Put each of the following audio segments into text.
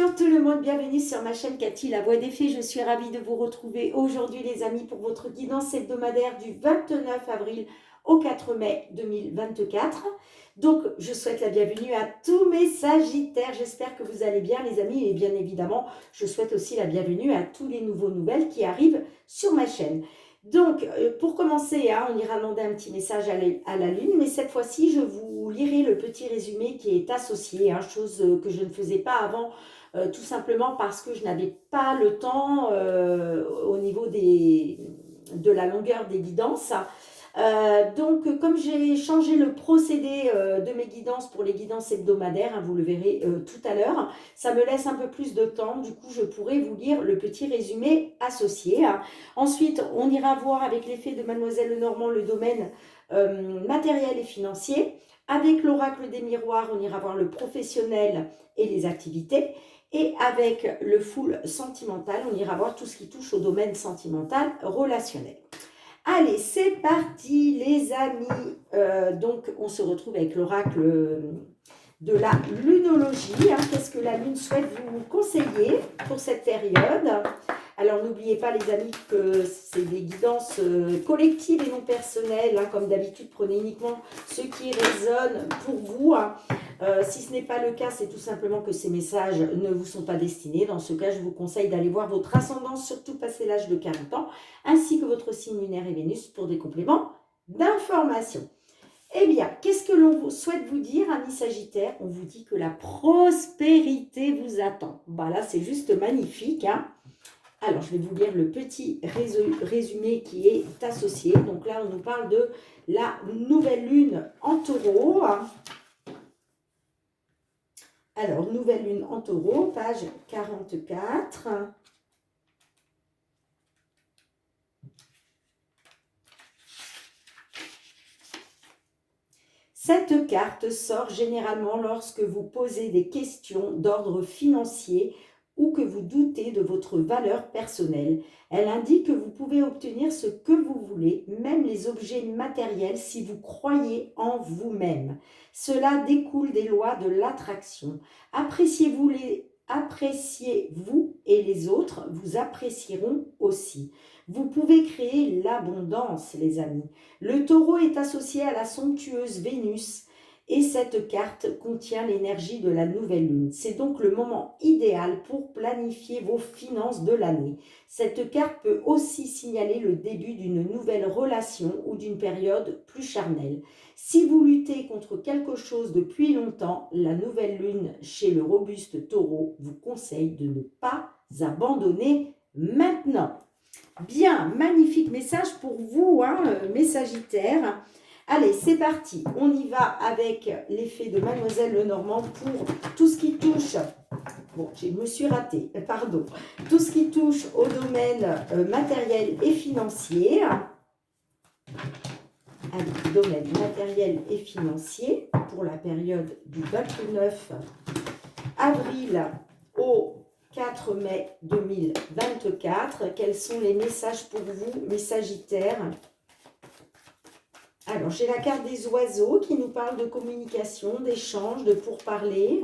Bonjour tout le monde, bienvenue sur ma chaîne Cathy, la voix des fées. Je suis ravie de vous retrouver aujourd'hui les amis pour votre guidance hebdomadaire du 29 avril au 4 mai 2024. Donc je souhaite la bienvenue à tous mes sagittaires, j'espère que vous allez bien les amis et bien évidemment je souhaite aussi la bienvenue à tous les nouveaux nouvelles qui arrivent sur ma chaîne. Donc, pour commencer, on ira demander un petit message à la Lune, mais cette fois-ci, je vous lirai le petit résumé qui est associé, chose que je ne faisais pas avant, tout simplement parce que je n'avais pas le temps au niveau de la longueur des guidances. Donc, comme j'ai changé le procédé de mes guidances pour les guidances hebdomadaires, vous le verrez tout à l'heure, ça me laisse un peu plus de temps. Du coup, je pourrai vous lire le petit résumé associé. Ensuite, on ira voir avec l'effet de Mademoiselle Lenormand le domaine matériel et financier. Avec l'oracle des miroirs, on ira voir le professionnel et les activités. Et avec le full sentimental, on ira voir tout ce qui touche au domaine sentimental relationnel. Allez, c'est parti les amis. Donc, on se retrouve avec l'oracle de la lunologie. Qu'est-ce que la lune souhaite vous conseiller pour cette période? Alors, n'oubliez pas les amis que c'est des guidances collectives et non personnelles. Comme d'habitude, prenez uniquement ce qui résonne pour vous. Si ce n'est pas le cas, c'est tout simplement que ces messages ne vous sont pas destinés. Dans ce cas, je vous conseille d'aller voir votre ascendance, surtout passé l'âge de 40 ans, ainsi que votre signe lunaire et Vénus pour des compléments d'information. Eh bien, qu'est-ce que l'on souhaite vous dire, amis Sagittaires? On vous dit que la prospérité vous attend. Là, c'est juste magnifique. Alors, je vais vous lire le petit résumé qui est associé. Donc là, on nous parle de la nouvelle lune en taureau. Alors, nouvelle lune en taureau, page 44. Cette carte sort généralement lorsque vous posez des questions d'ordre financier ou que vous doutez de votre valeur personnelle. Elle indique que vous pouvez obtenir ce que vous voulez, même les objets matériels, si vous croyez en vous-même. Cela découle des lois de l'attraction. Appréciez-vous et les autres vous apprécieront aussi. Vous pouvez créer l'abondance, les amis. Le taureau est associé à la somptueuse Vénus et cette carte contient l'énergie de la nouvelle lune. C'est donc le moment idéal pour planifier vos finances de l'année. Cette carte peut aussi signaler le début d'une nouvelle relation ou d'une période plus charnelle. Si vous luttez contre quelque chose depuis longtemps, la nouvelle lune chez le robuste taureau vous conseille de ne pas abandonner maintenant. Bien, magnifique message pour vous, mes Sagittaires. Allez, c'est parti. On y va avec l'effet de Mademoiselle Lenormand pour tout ce qui touche... Bon, je me suis ratée, pardon. Tout ce qui touche au domaine matériel et financier. Allez, domaine matériel et financier pour la période du 29 avril au 4 mai 2024. Quels sont les messages pour vous, mes Sagittaires? Alors, j'ai la carte des oiseaux qui nous parle de communication, d'échange, de pourparler.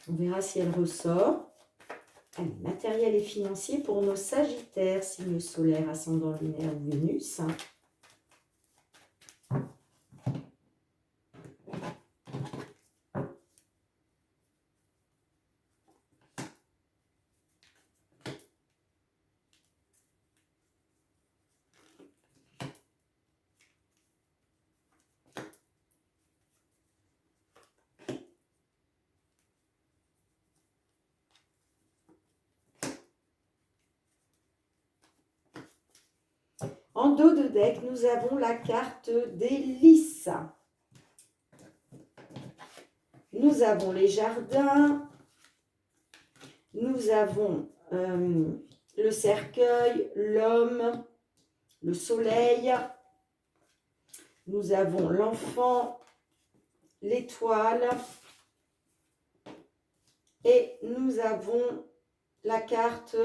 On verra si elle ressort. Allez, matériel et financier pour nos Sagittaires, signe solaire, ascendant lunaire ou Vénus. En dos de deck, nous avons la carte des lys. Nous avons les jardins. Nous avons le cercueil, l'homme, le soleil. Nous avons l'enfant, l'étoile. Et nous avons la carte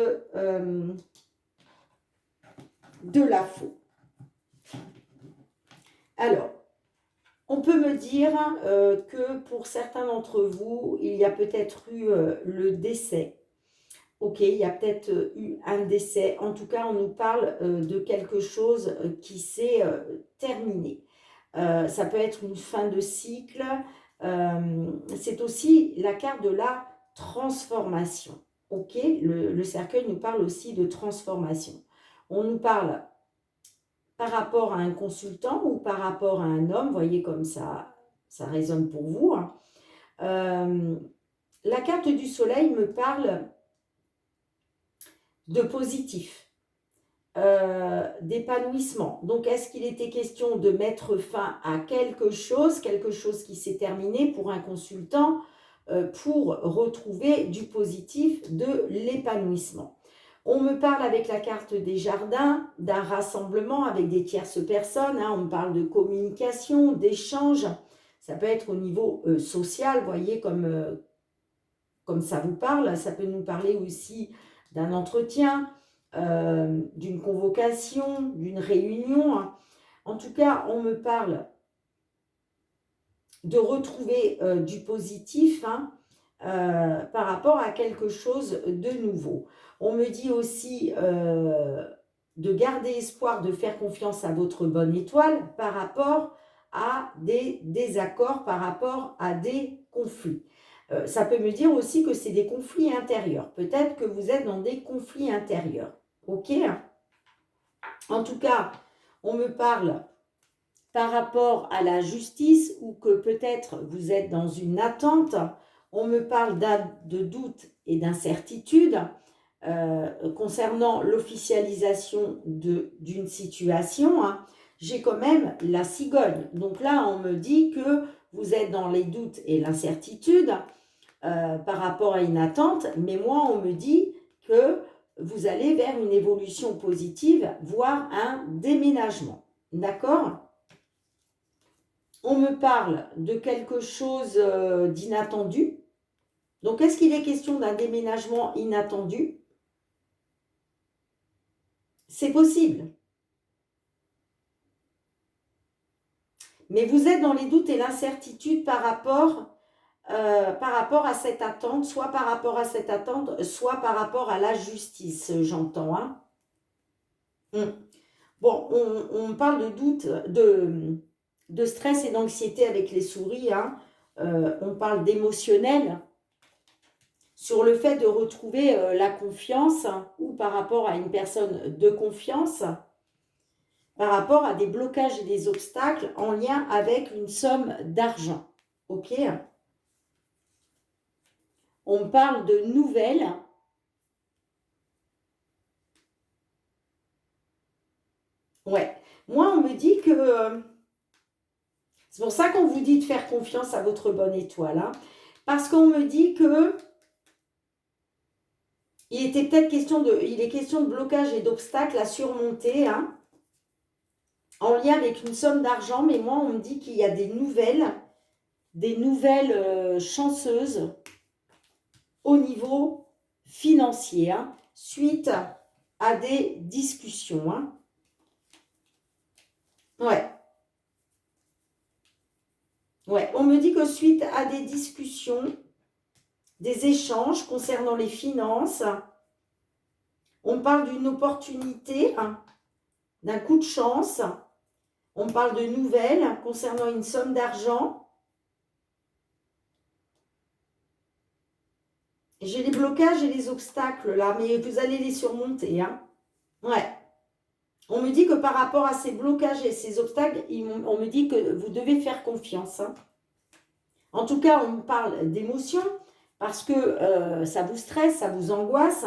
de la faux. Alors, On peut me dire que pour certains d'entre vous, il y a peut-être eu le décès. Ok, il y a peut-être eu un décès. En tout cas, on nous parle de quelque chose qui s'est terminé. Ça peut être une fin de cycle. C'est aussi la carte de la transformation. Ok, le cercueil nous parle aussi de transformation. On nous parle par rapport à un consultant ou par rapport à un homme, voyez comme ça résonne pour vous. Hein. La carte du soleil me parle de positif, d'épanouissement. Donc, est-ce qu'il était question de mettre fin à quelque chose qui s'est terminé pour un consultant, pour retrouver du positif, de l'épanouissement? On me parle avec la carte des jardins, d'un rassemblement avec des tierces personnes. Hein, on parle de communication, d'échange. Ça peut être au niveau social, voyez, comme ça vous parle. Ça peut nous parler aussi d'un entretien, d'une convocation, d'une réunion. En tout cas, on me parle de retrouver du positif hein, par rapport à quelque chose de nouveau. On me dit aussi de garder espoir, de faire confiance à votre bonne étoile par rapport à des désaccords, par rapport à des conflits. Ça peut me dire aussi que c'est des conflits intérieurs. Peut-être que vous êtes dans des conflits intérieurs. Ok? En tout cas, on me parle par rapport à la justice ou que peut-être vous êtes dans une attente. On me parle de doute et d'incertitude concernant l'officialisation d'une situation. Hein. J'ai quand même la cigogne. Donc là, on me dit que vous êtes dans les doutes et l'incertitude par rapport à une attente, mais moi, on me dit que vous allez vers une évolution positive, voire un déménagement. D'accord ? On me parle de quelque chose d'inattendu. Donc, est-ce qu'il est question d'un déménagement inattendu? C'est possible. Mais vous êtes dans les doutes et l'incertitude par rapport à cette attente, soit par rapport à cette attente, soit par rapport à la justice, j'entends. Hein. Bon, on parle de doute, de stress et d'anxiété avec les souris. Hein. On parle d'émotionnel sur le fait de retrouver la confiance hein, ou par rapport à une personne de confiance, par rapport à des blocages et des obstacles en lien avec une somme d'argent. Ok ? On parle de nouvelles. Ouais. Moi, on me dit que... c'est pour ça qu'on vous dit de faire confiance à votre bonne étoile. Hein, parce qu'on me dit que... il est question de blocage et d'obstacles à surmonter, hein, en lien avec une somme d'argent. Mais moi, on me dit qu'il y a des nouvelles chanceuses au niveau financier, hein, suite à des discussions. Hein. Ouais. Ouais, on me dit que suite à des discussions, des échanges concernant les finances, on parle d'une opportunité, hein, d'un coup de chance, on parle de nouvelles concernant une somme d'argent. J'ai les blocages et les obstacles là, mais vous allez les surmonter. Hein. Ouais. On me dit que par rapport à ces blocages et ces obstacles, on me dit que vous devez faire confiance. Hein. En tout cas, on me parle d'émotions parce que ça vous stresse, ça vous angoisse.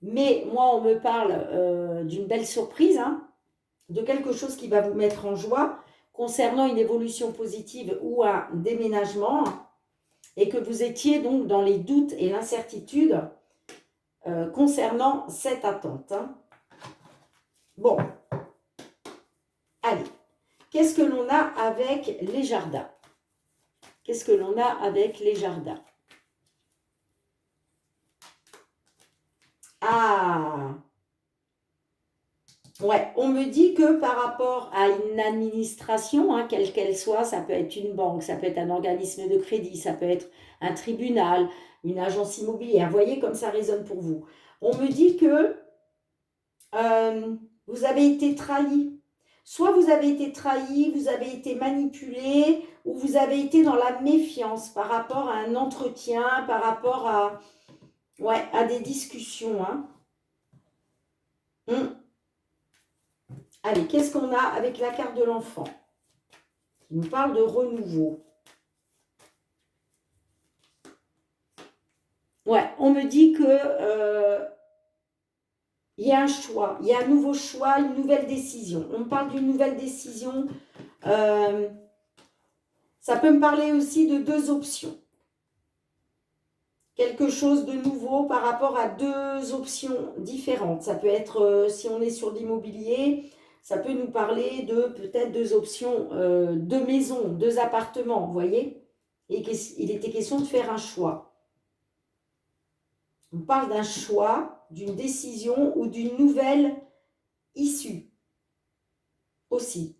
Mais moi, on me parle d'une belle surprise, hein, de quelque chose qui va vous mettre en joie concernant une évolution positive ou un déménagement et que vous étiez donc dans les doutes et l'incertitude concernant cette attente. Hein. Bon, allez, qu'est-ce que l'on a avec les jardins? Qu'est-ce que l'on a avec les jardins? Ah, Ouais, on me dit que par rapport à une administration, hein, quelle qu'elle soit, ça peut être une banque, ça peut être un organisme de crédit, ça peut être un tribunal, une agence immobilière. Voyez comme ça résonne pour vous. On me dit que vous avez été trahi. Soit vous avez été trahi, vous avez été manipulé, ou vous avez été dans la méfiance par rapport à un entretien, par rapport à, ouais, à des discussions. Hein. Allez, qu'est-ce qu'on a avec la carte de l'enfant qui nous parle de renouveau? Ouais, on me dit que il y a un choix, il y a un nouveau choix, une nouvelle décision. On me parle d'une nouvelle décision. Ça peut me parler aussi de deux options. Quelque chose de nouveau par rapport à deux options différentes. Ça peut être, si on est sur l'immobilier, ça peut nous parler de peut-être deux options, deux maisons, deux appartements, vous voyez? Et il était question de faire un choix. On parle d'un choix, d'une décision ou d'une nouvelle issue aussi.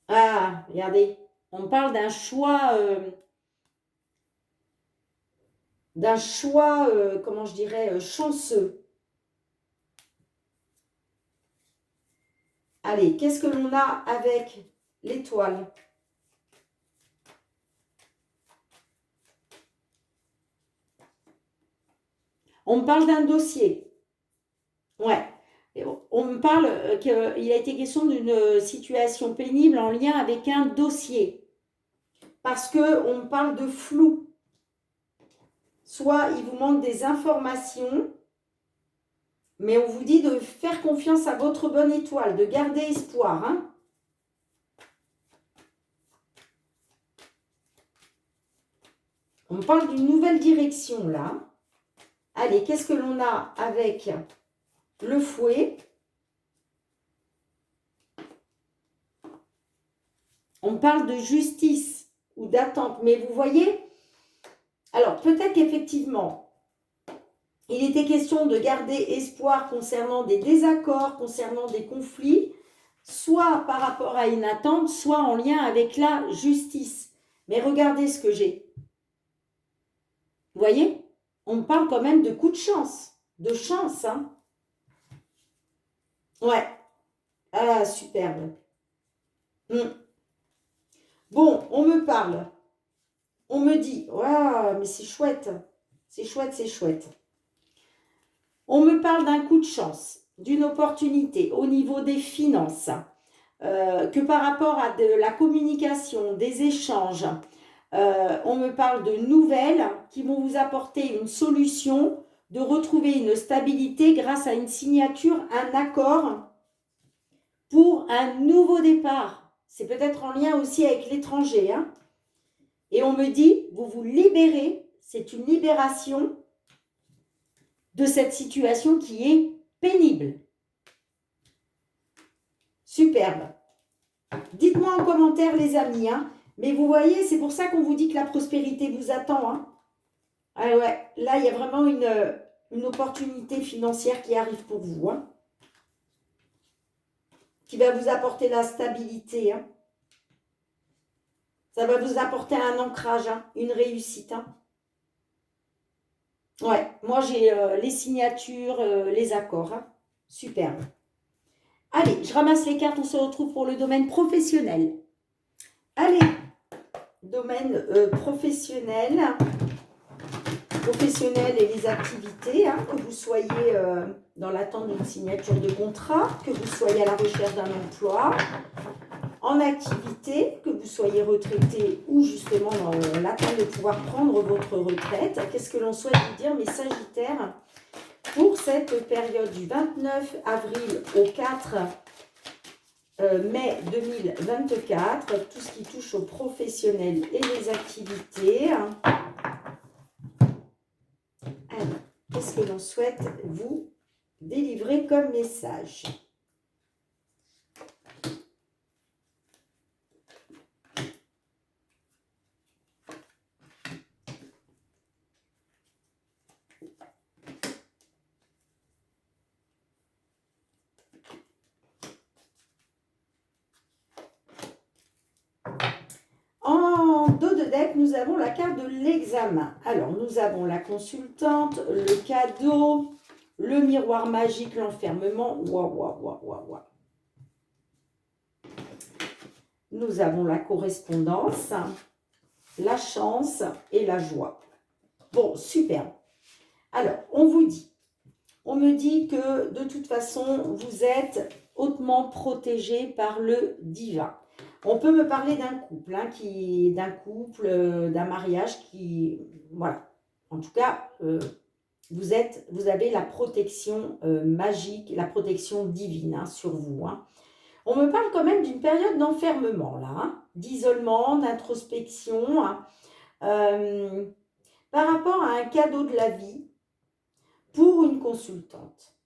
Ah, regardez, on parle d'un choix, comment je dirais, chanceux. Allez, qu'est-ce que l'on a avec l'étoile? On me parle d'un dossier. Ouais. On me parle qu'il a été question d'une situation pénible en lien avec un dossier. Parce qu'on me parle de flou. Soit il vous manque des informations, mais on vous dit de faire confiance à votre bonne étoile, de garder espoir. Hein. On me parle d'une nouvelle direction là. Allez, qu'est-ce que l'on a avec le fouet? On parle de justice ou d'attente. Mais vous voyez, alors peut-être qu'effectivement, il était question de garder espoir concernant des désaccords, concernant des conflits, soit par rapport à une attente, soit en lien avec la justice. Mais regardez ce que j'ai. Vous voyez? On me parle quand même de coup de chance. De chance, hein? Ouais. Ah, superbe. Bon, on me parle. On me dit, waouh, mais c'est chouette. C'est chouette, c'est chouette. On me parle d'un coup de chance, d'une opportunité au niveau des finances, que par rapport à de la communication, des échanges, on me parle de nouvelles qui vont vous apporter une solution, de retrouver une stabilité grâce à une signature, un accord pour un nouveau départ. C'est peut-être en lien aussi avec l'étranger. Hein. Et on me dit, vous vous libérez, c'est une libération de cette situation qui est pénible. Superbe. Dites-moi en commentaire, les amis. Hein. Mais vous voyez, c'est pour ça qu'on vous dit que la prospérité vous attend. Hein. Ah ouais, là, il y a vraiment une opportunité financière qui arrive pour vous. Hein. Qui va vous apporter la stabilité. Hein. Ça va vous apporter un ancrage, hein, une réussite. Hein. Ouais, moi j'ai les signatures, les accords. Hein. Superbe. Allez, je ramasse les cartes, on se retrouve pour le domaine professionnel. Allez, domaine professionnel et les activités, hein, que vous soyez dans l'attente d'une signature de contrat, que vous soyez à la recherche d'un emploi, en activité, que vous soyez retraité ou justement dans l'attente de pouvoir prendre votre retraite. Qu'est-ce que l'on souhaite vous dire, mes Sagittaires, pour cette période du 29 avril au 4 mai 2024, tout ce qui touche aux professionnels et les activités. Alors, qu'est-ce que l'on souhaite vous délivrer comme message? deck, nous avons la carte de l'examen. Alors, nous avons la consultante, le cadeau, le miroir magique, l'enfermement. Waouh, waouh, waouh, waouh, waouh. Nous avons la correspondance, la chance et la joie. Bon, super. Alors, on me dit que de toute façon, vous êtes hautement protégé par le divin. On peut me parler d'un couple, hein, d'un mariage qui, voilà. En tout cas, vous avez la protection magique, la protection divine hein, sur vous. Hein. On me parle quand même d'une période d'enfermement, là, hein, d'isolement, d'introspection, hein, par rapport à un cadeau de la vie pour une consultante.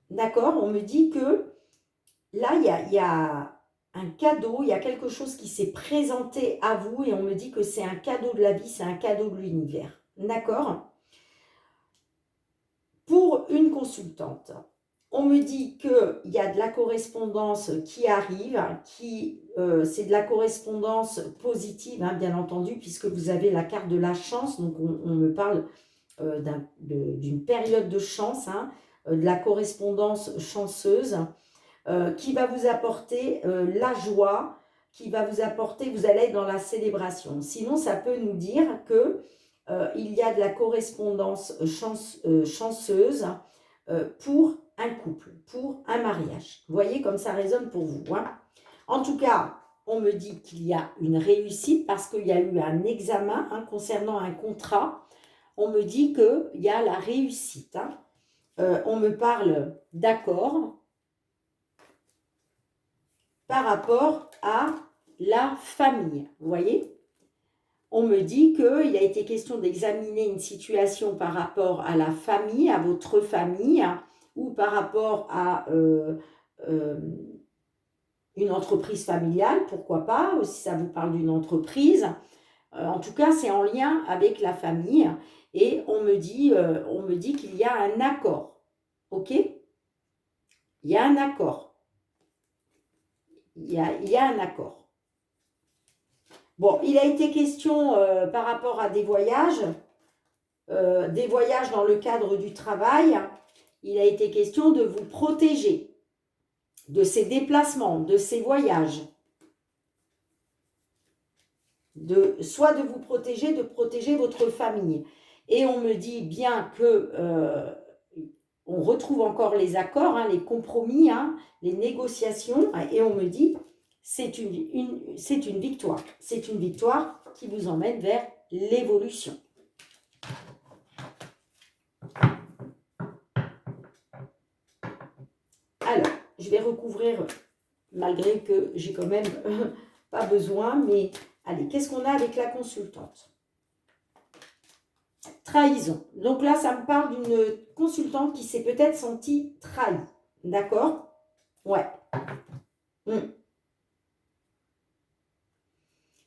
D'accord? On me dit que là, il y a un cadeau, il y a quelque chose qui s'est présenté à vous et on me dit que c'est un cadeau de la vie, c'est un cadeau de l'univers. D'accord? Pour une consultante. On me dit qu'il y a de la correspondance qui arrive, c'est de la correspondance positive, hein, bien entendu, puisque vous avez la carte de la chance, donc on me parle d'une période de chance, hein, de la correspondance chanceuse, qui va vous apporter la joie, qui va vous apporter, vous allez être dans la célébration. Sinon, ça peut nous dire que il y a de la correspondance chanceuse pour un couple, pour un mariage. Vous voyez comme ça résonne pour vous. Hein. En tout cas, on me dit qu'il y a une réussite parce qu'il y a eu un examen hein, concernant un contrat. On me dit qu'il y a la réussite. Hein. On me parle d'accord par rapport à la famille. Vous voyez ? On me dit qu'il a été question d'examiner une situation par rapport à la famille, à votre famille, ou par rapport à une entreprise familiale, pourquoi pas, ou si ça vous parle d'une entreprise. En tout cas, c'est en lien avec la famille. Et on me dit qu'il y a un accord. OK? Il y a un accord. Il y a un accord. Bon, il a été question par rapport à des voyages dans le cadre du travail. Il a été question de vous protéger de ces déplacements, de ces voyages. Soit de vous protéger, de protéger votre famille. Et on me dit bien que on retrouve encore les accords, hein, les compromis, hein, les négociations. Et on me dit c'est une victoire. C'est une victoire qui vous emmène vers l'évolution. Alors, je vais recouvrir, malgré que j'ai quand même pas besoin, mais allez, qu'est-ce qu'on a avec la consultante? Trahison. Donc là, ça me parle d'une consultante qui s'est peut-être sentie trahie. D'accord? Ouais.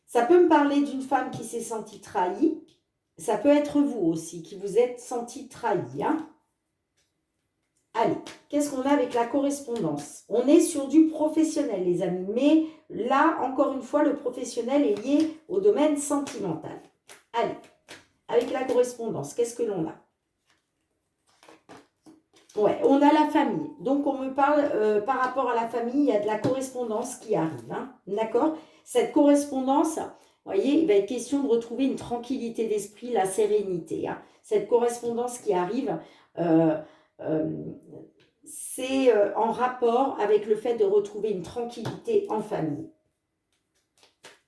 Ça peut me parler d'une femme qui s'est sentie trahie. Ça peut être vous aussi, qui vous êtes senti trahi. Hein? Allez, qu'est-ce qu'on a avec la correspondance? On est sur du professionnel, les amis. Mais là, encore une fois, le professionnel est lié au domaine sentimental. Allez, avec la correspondance, qu'est-ce que l'on a? Ouais, on a la famille. Donc, on me parle, par rapport à la famille, il y a de la correspondance qui arrive. Hein? D'accord? Cette correspondance, vous voyez, il va être question de retrouver une tranquillité d'esprit, la sérénité. Hein? Cette correspondance qui arrive, c'est en rapport avec le fait de retrouver une tranquillité en famille.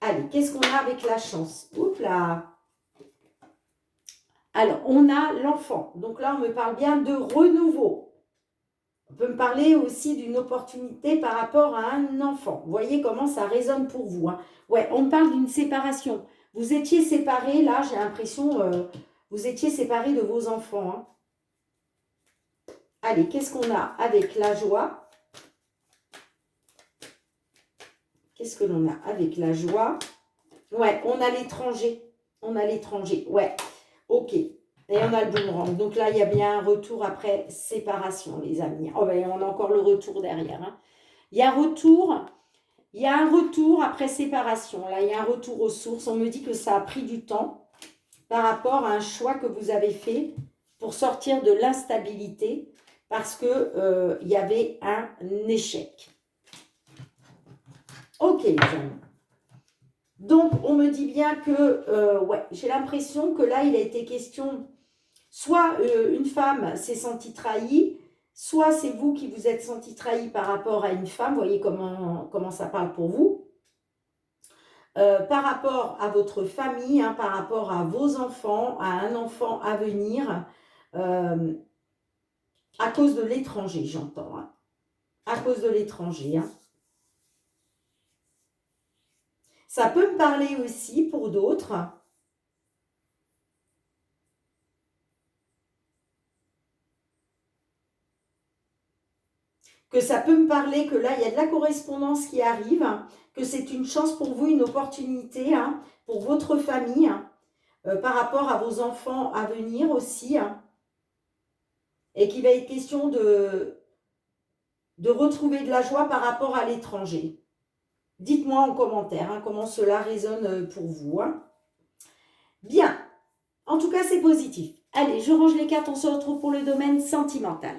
Allez, qu'est-ce qu'on a avec la chance? Oups là! Alors, on a l'enfant. Donc là, on me parle bien de renouveau. On peut me parler aussi d'une opportunité par rapport à un enfant. Vous voyez comment ça résonne pour vous. Hein. Ouais, on me parle d'une séparation. Vous étiez séparés, là, j'ai l'impression, vous étiez séparés de vos enfants. Hein. Allez, qu'est-ce qu'on a avec la joie? Qu'est-ce que l'on a avec la joie? Ouais, on a l'étranger. On a l'étranger, ouais. Ok. Et on a le boomerang. Donc là, il y a bien un retour après séparation, les amis. Oh ben, on a encore le retour derrière. Hein. Il y a retour Il y a un retour après séparation. Là, il y a un retour aux sources. On me dit que ça a pris du temps par rapport à un choix que vous avez fait pour sortir de l'instabilité parce que il y avait un échec. Ok, les amis. Donc, on me dit bien que, ouais, j'ai l'impression que là, il a été question, soit une femme s'est sentie trahie, soit c'est vous qui vous êtes senti trahi par rapport à une femme, vous voyez comment ça parle pour vous, par rapport à votre famille, hein, par rapport à vos enfants, à un enfant à venir, à cause de l'étranger, j'entends, hein, à cause de l'étranger, hein. Ça peut me parler aussi pour d'autres. Que ça peut me parler que là, il y a de la correspondance qui arrive, hein, que c'est une chance pour vous, une opportunité, hein, pour votre famille, hein, par rapport à vos enfants à venir aussi, hein, et qu'il va être question de retrouver de la joie par rapport à l'étranger. Dites-moi en commentaire hein, comment cela résonne pour vous. Hein. Bien, en tout cas, c'est positif. Allez, je range les cartes, on se retrouve pour le domaine sentimental.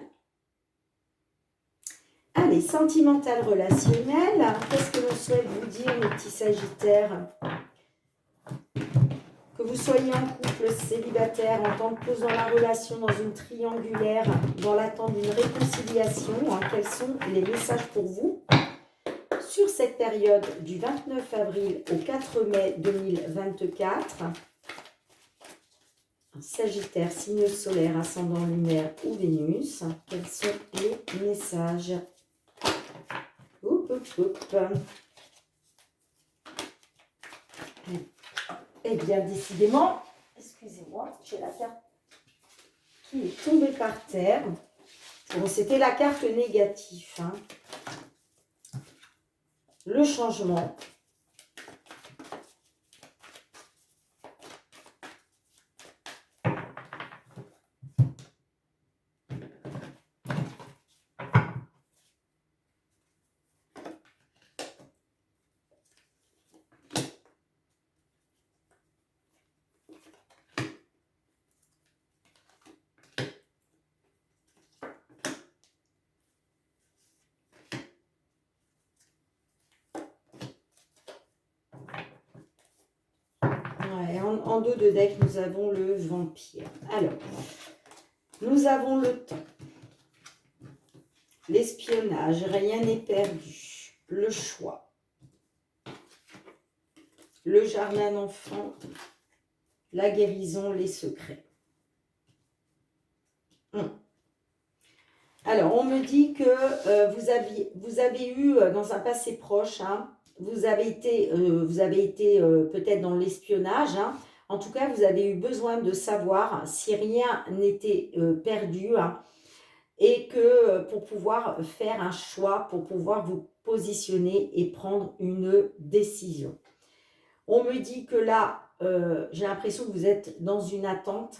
Allez, sentimental relationnel. Qu'est-ce que l'on souhaite vous dire, mes petits sagittaires? Que vous soyez en couple, célibataire, en tant que pause dans la relation, dans une triangulaire, dans l'attente d'une réconciliation, hein, quels sont les messages pour vous sur cette période du 29 avril au 4 mai 2024? Sagittaire, signe solaire, ascendant lunaire ou Vénus, quels sont les messages? Eh bien, décidément, excusez-moi, j'ai la carte qui est tombée par terre. Bon, c'était la carte négative. Hein. Le changement. Ouais, en dos de deck, nous avons le vampire. Alors, nous avons le temps. L'espionnage, rien n'est perdu. Le choix. Le jardin d'enfant. La guérison, les secrets. Alors, on me dit que vous avez eu dans un passé proche, hein, vous avez été peut-être dans l'espionnage. Hein. En tout cas, vous avez eu besoin de savoir si rien n'était perdu hein, et que pour pouvoir faire un choix, pour pouvoir vous positionner et prendre une décision. On me dit que là, j'ai l'impression que vous êtes dans une attente,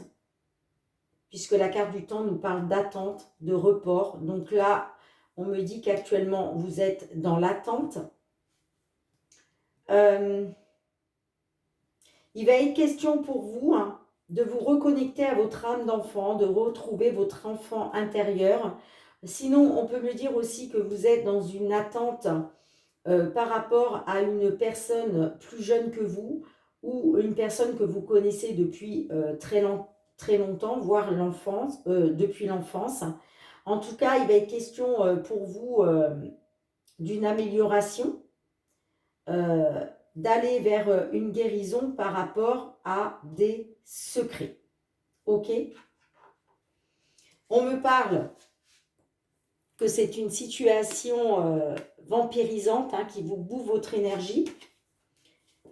puisque la carte du temps nous parle d'attente, de report. Donc là, on me dit qu'actuellement, vous êtes dans l'attente. Il va être question pour vous hein, de vous reconnecter à votre âme d'enfant, de retrouver votre enfant intérieur. Sinon, on peut me dire aussi que vous êtes dans une attente par rapport à une personne plus jeune que vous ou une personne que vous connaissez depuis très longtemps, voire depuis l'enfance. En tout cas, il va être question pour vous d'une amélioration, d'aller vers une guérison par rapport à des secrets. Ok? On me parle que c'est une situation vampirisante hein, qui vous bouffe votre énergie.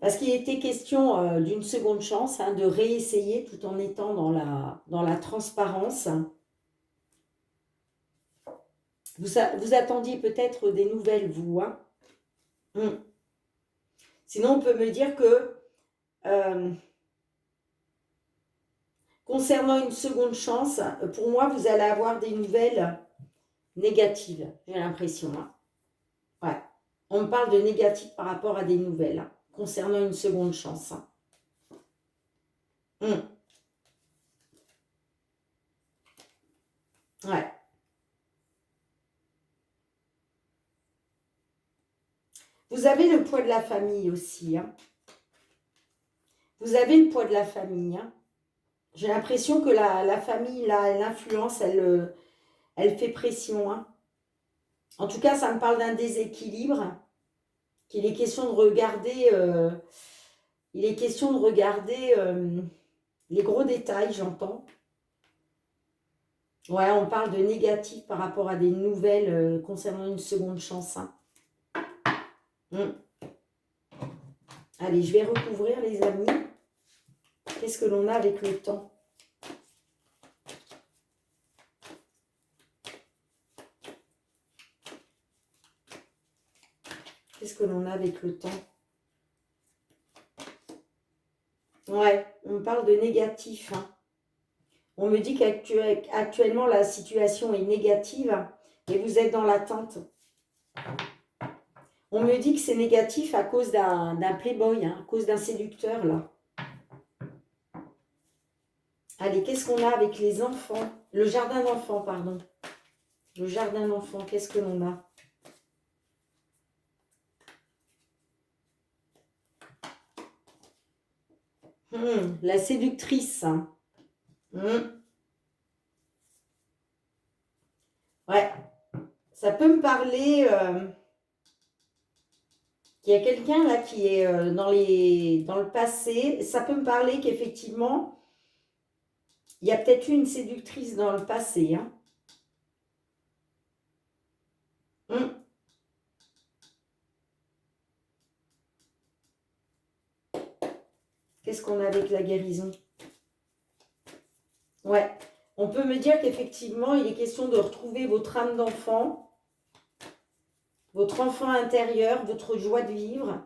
Parce qu'il était question d'une seconde chance, hein, de réessayer tout en étant dans la transparence. Vous attendiez peut-être des nouvelles, vous. Hein. Sinon, on peut me dire que concernant une seconde chance, pour moi, vous allez avoir des nouvelles négatives, j'ai l'impression. Hein. Ouais. On me parle de négatif par rapport à des nouvelles, hein, concernant une seconde chance. Hein. Ouais. Vous avez le poids de la famille aussi. Hein. Vous avez le poids de la famille. Hein. J'ai l'impression que la famille, l'influence, elle fait pression. Hein. En tout cas, ça me parle d'un déséquilibre. Qu'il est question de regarder, il est question de regarder les gros détails, j'entends. Ouais, on parle de négatif par rapport à des nouvelles concernant une seconde chance. Hein. Allez, je vais recouvrir les amis. Qu'est-ce que l'on a avec le temps? Qu'est-ce que l'on a avec le temps? Ouais, on me parle de négatif. Hein. On me dit qu'actuellement, la situation est négative et vous êtes dans l'attente. On me dit que c'est négatif à cause d'un playboy, hein, à cause d'un séducteur, là. Allez, qu'est-ce qu'on a avec les enfants? Le jardin d'enfants, pardon. Le jardin d'enfants, qu'est-ce que l'on a? La séductrice. Ouais, ça peut me parler qu'il y a quelqu'un là qui est dans le passé. Ça peut me parler qu'effectivement, il y a peut-être eu une séductrice dans le passé. Hein. Qu'est-ce qu'on a avec la guérison? Ouais, on peut me dire qu'effectivement, il est question de retrouver votre âme d'enfant, votre enfant intérieur, votre joie de vivre,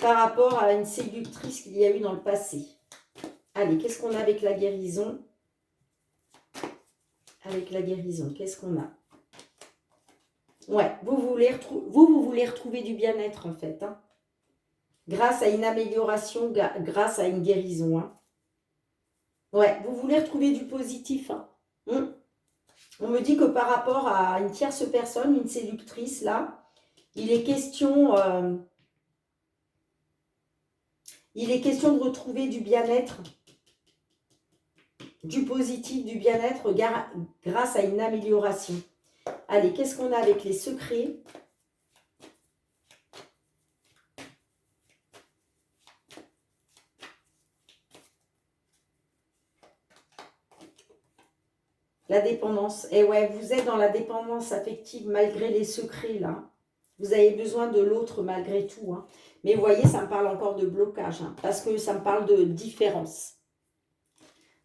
par rapport à une séductrice qu'il y a eu dans le passé. Allez, qu'est-ce qu'on a avec la guérison? Avec la guérison, qu'est-ce qu'on a? Ouais, vous voulez retrouver du bien-être en fait. Hein, grâce à une amélioration, grâce à une guérison. Hein. Ouais, vous voulez retrouver du positif. Hein. On me dit que par rapport à une tierce personne, une séductrice, là, il est question de retrouver du bien-être, du positif, du bien-être grâce à une amélioration. Allez, qu'est-ce qu'on a avec les secrets? La dépendance. Et ouais, vous êtes dans la dépendance affective malgré les secrets, là. Vous avez besoin de l'autre malgré tout. Hein. Mais vous voyez, ça me parle encore de blocage, hein, parce que ça me parle de différence.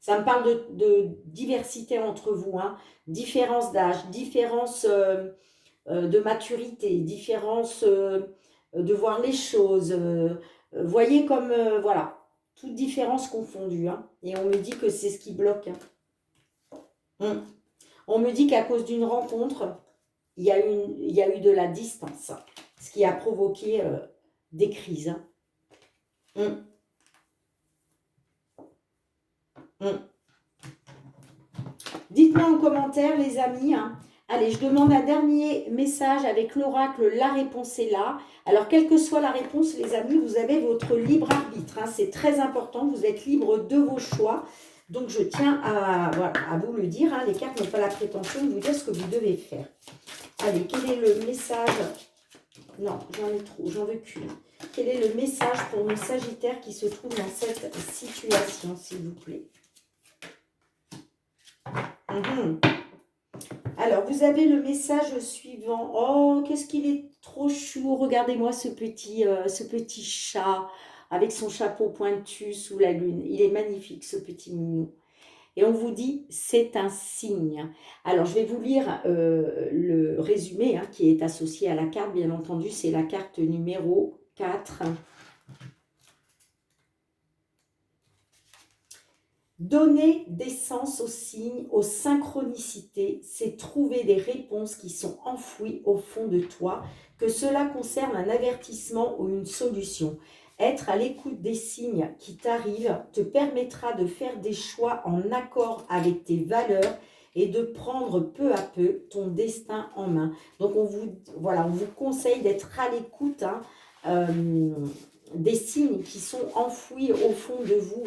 Ça me parle de diversité entre vous, hein. Différence d'âge, différence de maturité, différence de voir les choses. Voyez comme, voilà, toutes différences confondues. Hein. Et on me dit que c'est ce qui bloque. Hein. On me dit qu'à cause d'une rencontre, il y a eu de la distance, ce qui a provoqué des crises. Hein. Dites-moi en commentaire, les amis. Hein. Allez, je demande un dernier message avec l'oracle. La réponse est là. Alors, quelle que soit la réponse, les amis, vous avez votre libre arbitre. Hein. C'est très important. Vous êtes libre de vos choix. Donc, je tiens à vous le dire. Hein. Les cartes n'ont pas la prétention de vous dire ce que vous devez faire. Allez, quel est le message? Non, j'en ai trop. J'en veux qu'une. Quel est le message pour nos Sagittaires qui se trouvent dans cette situation, s'il vous plaît? Alors, vous avez le message suivant. Oh, qu'est-ce qu'il est trop chou. Regardez-moi ce petit chat avec son chapeau pointu sous la lune. Il est magnifique, ce petit mignon. Et on vous dit, c'est un signe. Alors, je vais vous lire le résumé hein, qui est associé à la carte. Bien entendu, c'est la carte numéro 4. Donner des sens aux signes, aux synchronicités, c'est trouver des réponses qui sont enfouies au fond de toi, que cela concerne un avertissement ou une solution. Être à l'écoute des signes qui t'arrivent te permettra de faire des choix en accord avec tes valeurs et de prendre peu à peu ton destin en main. Donc on vous conseille d'être à l'écoute des signes qui sont enfouis au fond de vous,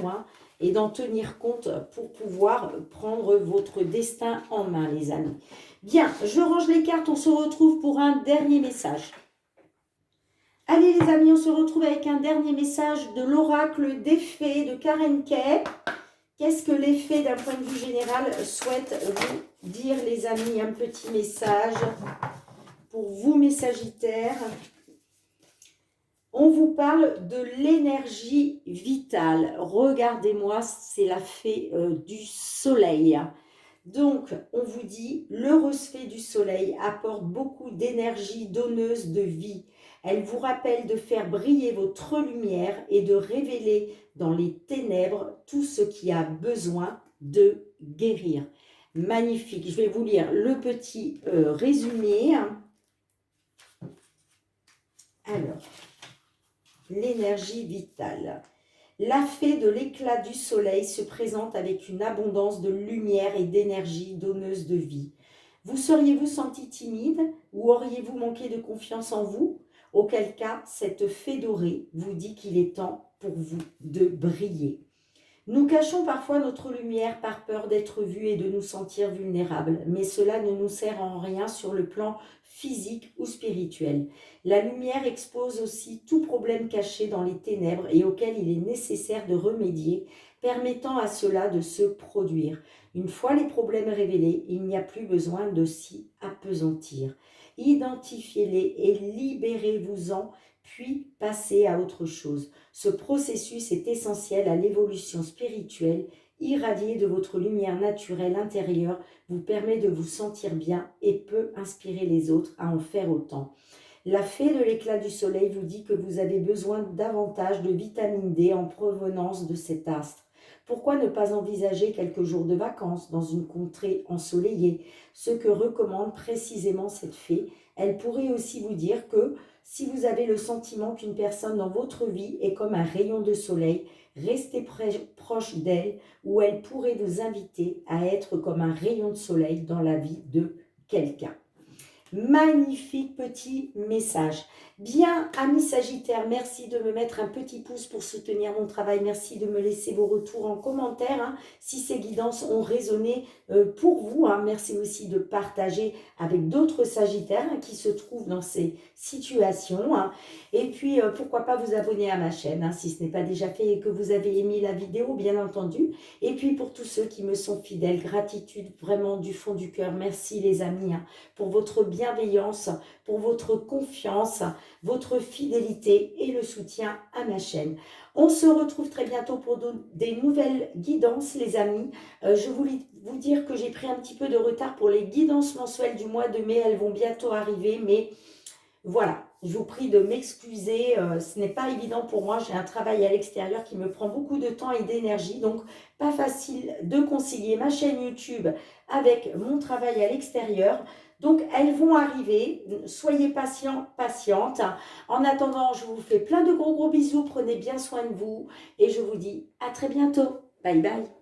et d'en tenir compte pour pouvoir prendre votre destin en main, les amis. Bien, je range les cartes, on se retrouve pour un dernier message. Allez les amis, on se retrouve avec un dernier message de l'oracle des fées de Karen Kay. Qu'est-ce que les fées, d'un point de vue général, souhaitent vous dire, les amis? Un petit message pour vous, mes Sagittaires. On vous parle de l'énergie vitale. Regardez-moi, c'est la fée du soleil. Donc, on vous dit, l'heureuse fée du soleil apporte beaucoup d'énergie donneuse de vie. Elle vous rappelle de faire briller votre lumière et de révéler dans les ténèbres tout ce qui a besoin de guérir. Magnifique. Je vais vous lire le petit résumé. Alors, l'énergie vitale. La fée de l'éclat du soleil se présente avec une abondance de lumière et d'énergie donneuse de vie. Vous seriez-vous senti timide ou auriez-vous manqué de confiance en vous? Auquel cas, cette fée dorée vous dit qu'il est temps pour vous de briller. Nous cachons parfois notre lumière par peur d'être vus et de nous sentir vulnérables, mais cela ne nous sert en rien sur le plan physique ou spirituel. La lumière expose aussi tout problème caché dans les ténèbres et auquel il est nécessaire de remédier, permettant à cela de se produire. Une fois les problèmes révélés, il n'y a plus besoin de s'y appesantir. Identifiez-les et libérez-vous-en, puis passez à autre chose. Ce processus est essentiel à l'évolution spirituelle. Irradier de votre lumière naturelle intérieure vous permet de vous sentir bien et peut inspirer les autres à en faire autant. La fée de l'éclat du soleil vous dit que vous avez besoin davantage de vitamine D en provenance de cet astre. Pourquoi ne pas envisager quelques jours de vacances dans une contrée ensoleillée? Ce que recommande précisément cette fée. Elle pourrait aussi vous dire que si vous avez le sentiment qu'une personne dans votre vie est comme un rayon de soleil, restez proche d'elle ou elle pourrait vous inviter à être comme un rayon de soleil dans la vie de quelqu'un. Magnifique petit message. Bien, amis Sagittaires, merci de me mettre un petit pouce pour soutenir mon travail. Merci de me laisser vos retours en commentaire, si ces guidances ont résonné pour vous. Merci aussi de partager avec d'autres Sagittaires qui se trouvent dans ces situations. Et puis, pourquoi pas vous abonner à ma chaîne, si ce n'est pas déjà fait et que vous avez aimé la vidéo, bien entendu. Et puis, pour tous ceux qui me sont fidèles, gratitude vraiment du fond du cœur. Merci les amis pour votre bienveillance, pour votre confiance, votre fidélité et le soutien à ma chaîne. On se retrouve très bientôt pour des nouvelles guidances, les amis. Je voulais vous dire que j'ai pris un petit peu de retard pour les guidances mensuelles du mois de mai. Elles vont bientôt arriver, mais voilà, je vous prie de m'excuser. Ce n'est pas évident pour moi. J'ai un travail à l'extérieur qui me prend beaucoup de temps et d'énergie, donc pas facile de concilier ma chaîne YouTube avec mon travail à l'extérieur. Donc, elles vont arriver. Soyez patients, patientes. En attendant, je vous fais plein de gros bisous. Prenez bien soin de vous. Et je vous dis à très bientôt. Bye bye.